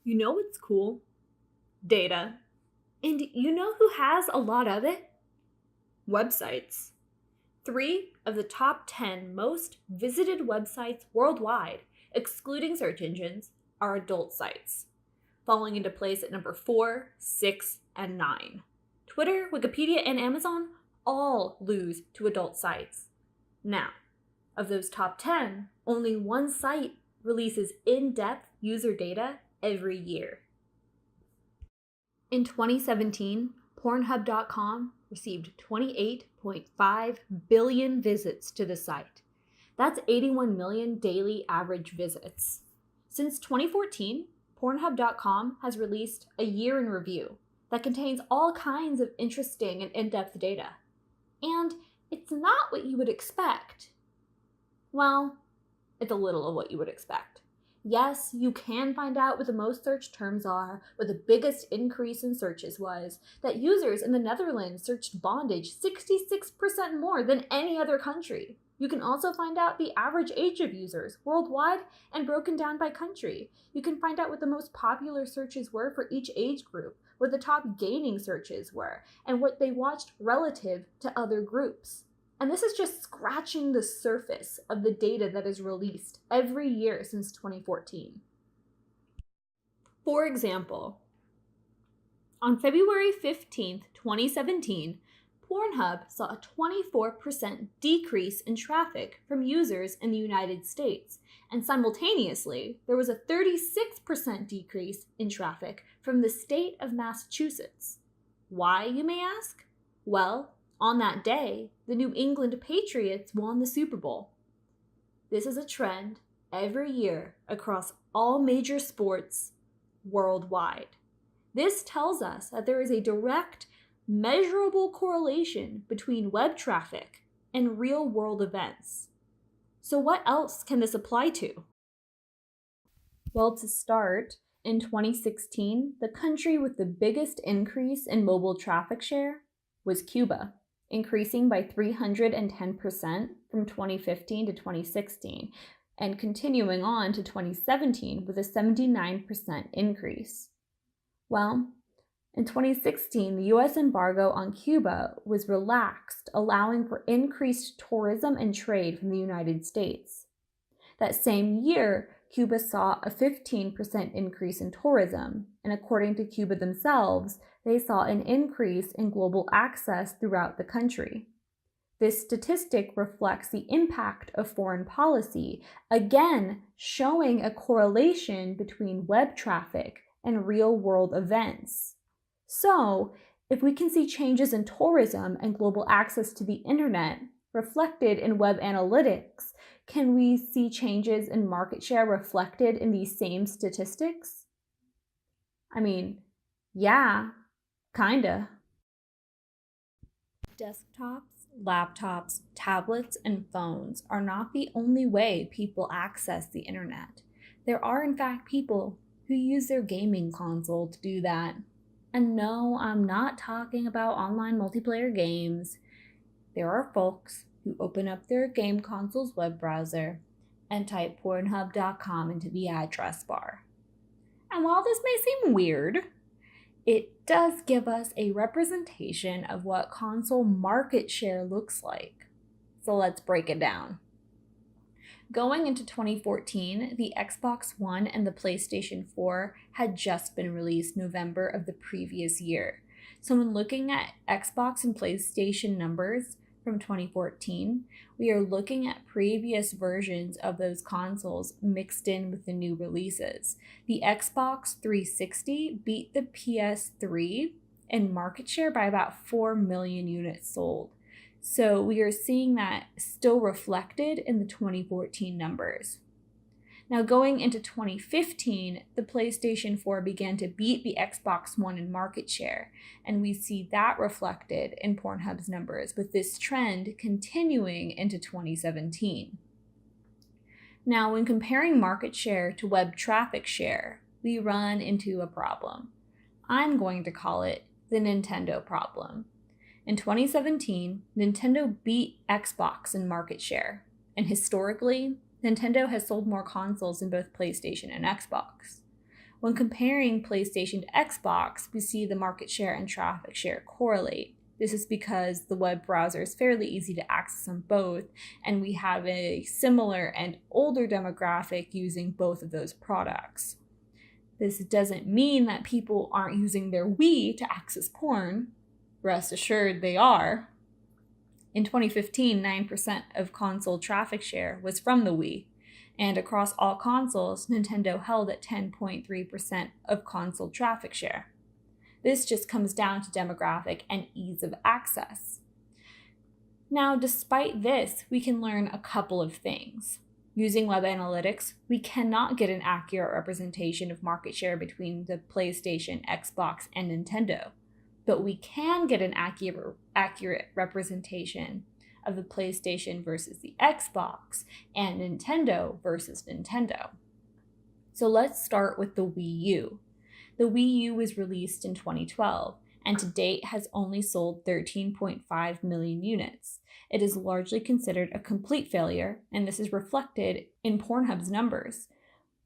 You know what's cool? Data. And you know who has a lot of it? Websites. 3 of the top 10 most visited websites worldwide, excluding search engines, are adult sites, falling into place at number 4, 6, and 9. Twitter, Wikipedia, and Amazon all lose to adult sites. Now, of those top 10, only one site releases in-depth user data every year. In 2017, Pornhub.com received 28.5 billion visits to the site. That's 81 million daily average visits. Since 2014, Pornhub.com has released a year in review that contains all kinds of interesting and in-depth data. And it's not what you would expect. Well, it's a little of what you would expect. Yes, you can find out what the most searched terms are, what the biggest increase in searches was, that users in the Netherlands searched bondage 66% more than any other country. You can also find out the average age of users worldwide and broken down by country. You can find out what the most popular searches were for each age group, what the top gaining searches were, and what they watched relative to other groups. And this is just scratching the surface of the data that is released every year since 2014. For example, on February 15th, 2017, Pornhub saw a 24% decrease in traffic from users in the United States, and simultaneously, there was a 36% decrease in traffic from the state of Massachusetts. Why, you may ask? Well, on that day, the New England Patriots won the Super Bowl. This is a trend every year across all major sports worldwide. This tells us that there is a direct, measurable correlation between web traffic and real-world events. So what else can this apply to? Well, to start, in 2016, the country with the biggest increase in mobile traffic share was Cuba, increasing by 310% from 2015 to 2016, and continuing on to 2017 with a 79% increase. Well, in 2016, the US embargo on Cuba was relaxed, allowing for increased tourism and trade from the United States. That same year, Cuba saw a 15% increase in tourism, and according to Cuba themselves, they saw an increase in global access throughout the country. This statistic reflects the impact of foreign policy, again showing a correlation between web traffic and real-world events. So, if we can see changes in tourism and global access to the internet reflected in web analytics, can we see changes in market share reflected in these same statistics? I mean, yeah, kinda. Desktops, laptops, tablets, and phones are not the only way people access the internet. There are, in fact, people who use their gaming console to do that. And no, I'm not talking about online multiplayer games. There are folks who open up their game console's web browser and type Pornhub.com into the address bar. And while this may seem weird, it does give us a representation of what console market share looks like. So let's break it down. Going into 2014, the Xbox One and the PlayStation 4 had just been released November of the previous year. So when looking at Xbox and PlayStation numbers from 2014, we are looking at previous versions of those consoles mixed in with the new releases. The Xbox 360 beat the PS3 in market share by about 4 million units sold. So we are seeing that still reflected in the 2014 numbers. Now going into 2015, the PlayStation 4 began to beat the Xbox One in market share, and we see that reflected in Pornhub's numbers, with this trend continuing into 2017. Now, when comparing market share to web traffic share, we run into a problem. I'm going to call it the Nintendo problem. In 2017, Nintendo beat Xbox in market share, and historically, Nintendo has sold more consoles than both PlayStation and Xbox. When comparing PlayStation to Xbox, we see the market share and traffic share correlate. This is because the web browser is fairly easy to access on both, and we have a similar and older demographic using both of those products. This doesn't mean that people aren't using their Wii to access porn. Rest assured they are. In 2015, 9% of console traffic share was from the Wii, and across all consoles, Nintendo held at 10.3% of console traffic share. This just comes down to demographic and ease of access. Now, despite this, we can learn a couple of things. Using web analytics, we cannot get an accurate representation of market share between the PlayStation, Xbox, and Nintendo, but we can get an accurate representation of the PlayStation versus the Xbox and Nintendo versus Nintendo. So let's start with the Wii U. The Wii U was released in 2012 and to date has only sold 13.5 million units. It is largely considered a complete failure, and this is reflected in Pornhub's numbers,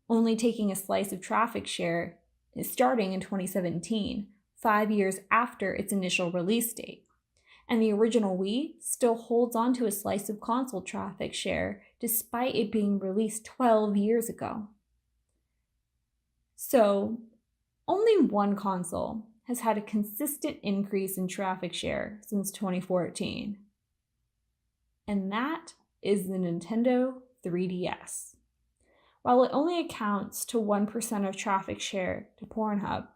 only taking a slice of traffic share starting in 2017, 5 years after its initial release date. And the original Wii still holds on to a slice of console traffic share despite it being released 12 years ago. So, only one console has had a consistent increase in traffic share since 2014, and that is the Nintendo 3DS. While it only accounts to 1% of traffic share to Pornhub,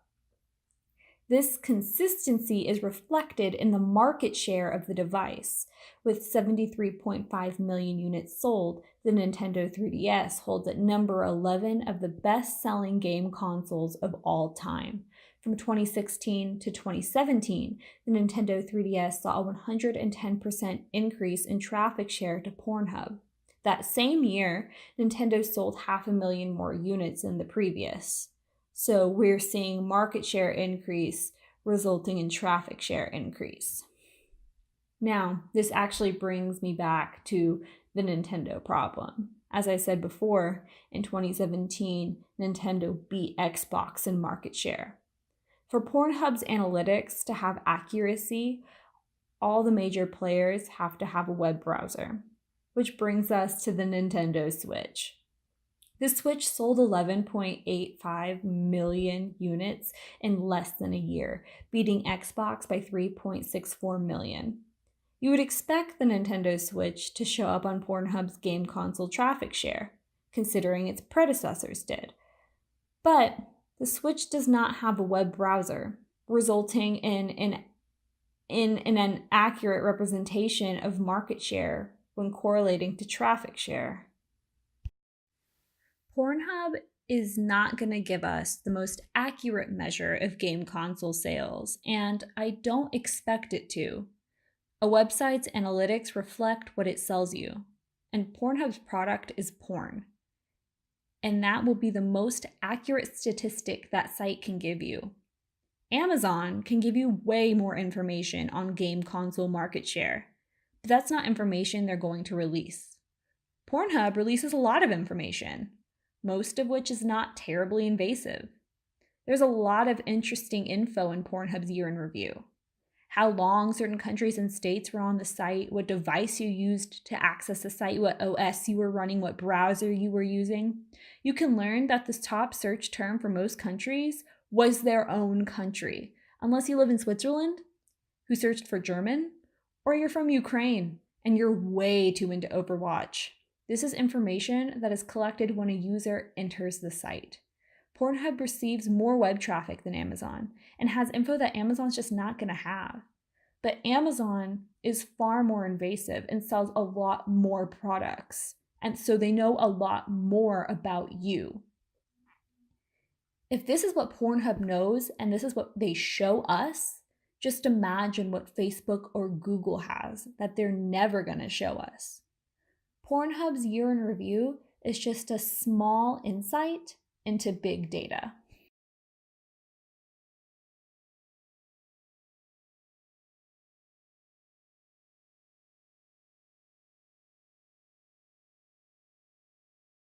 this consistency is reflected in the market share of the device. With 73.5 million units sold, the Nintendo 3DS holds at number 11 of the best-selling game consoles of all time. From 2016 to 2017, the Nintendo 3DS saw a 110% increase in traffic share to Pornhub. That same year, Nintendo sold 500,000 more units than the previous. So we're seeing market share increase resulting in traffic share increase. Now, this actually brings me back to the Nintendo problem. As I said before, in 2017, Nintendo beat Xbox in market share. For Pornhub's analytics to have accuracy, all the major players have to have a web browser, which brings us to the Nintendo Switch. The Switch sold 11.85 million units in less than a year, beating Xbox by 3.64 million. You would expect the Nintendo Switch to show up on Pornhub's game console traffic share, considering its predecessors did. But the Switch does not have a web browser, resulting in an accurate representation of market share when correlating to traffic share. Pornhub is not going to give us the most accurate measure of game console sales, and I don't expect it to. A website's analytics reflect what it sells you, and Pornhub's product is porn. And that will be the most accurate statistic that site can give you. Amazon can give you way more information on game console market share, but that's not information they're going to release. Pornhub releases a lot of information, most of which is not terribly invasive. There's a lot of interesting info in Pornhub's year in review. How long certain countries and states were on the site, what device you used to access the site, what OS you were running, what browser you were using. You can learn that the top search term for most countries was their own country, unless you live in Switzerland, who searched for German, or you're from Ukraine and you're way too into Overwatch. This is information that is collected when a user enters the site. Pornhub receives more web traffic than Amazon and has info that Amazon's just not going to have. But Amazon is far more invasive and sells a lot more products, and so they know a lot more about you. If this is what Pornhub knows and this is what they show us, just imagine what Facebook or Google has that they're never going to show us. Pornhub's year in review is just a small insight into big data.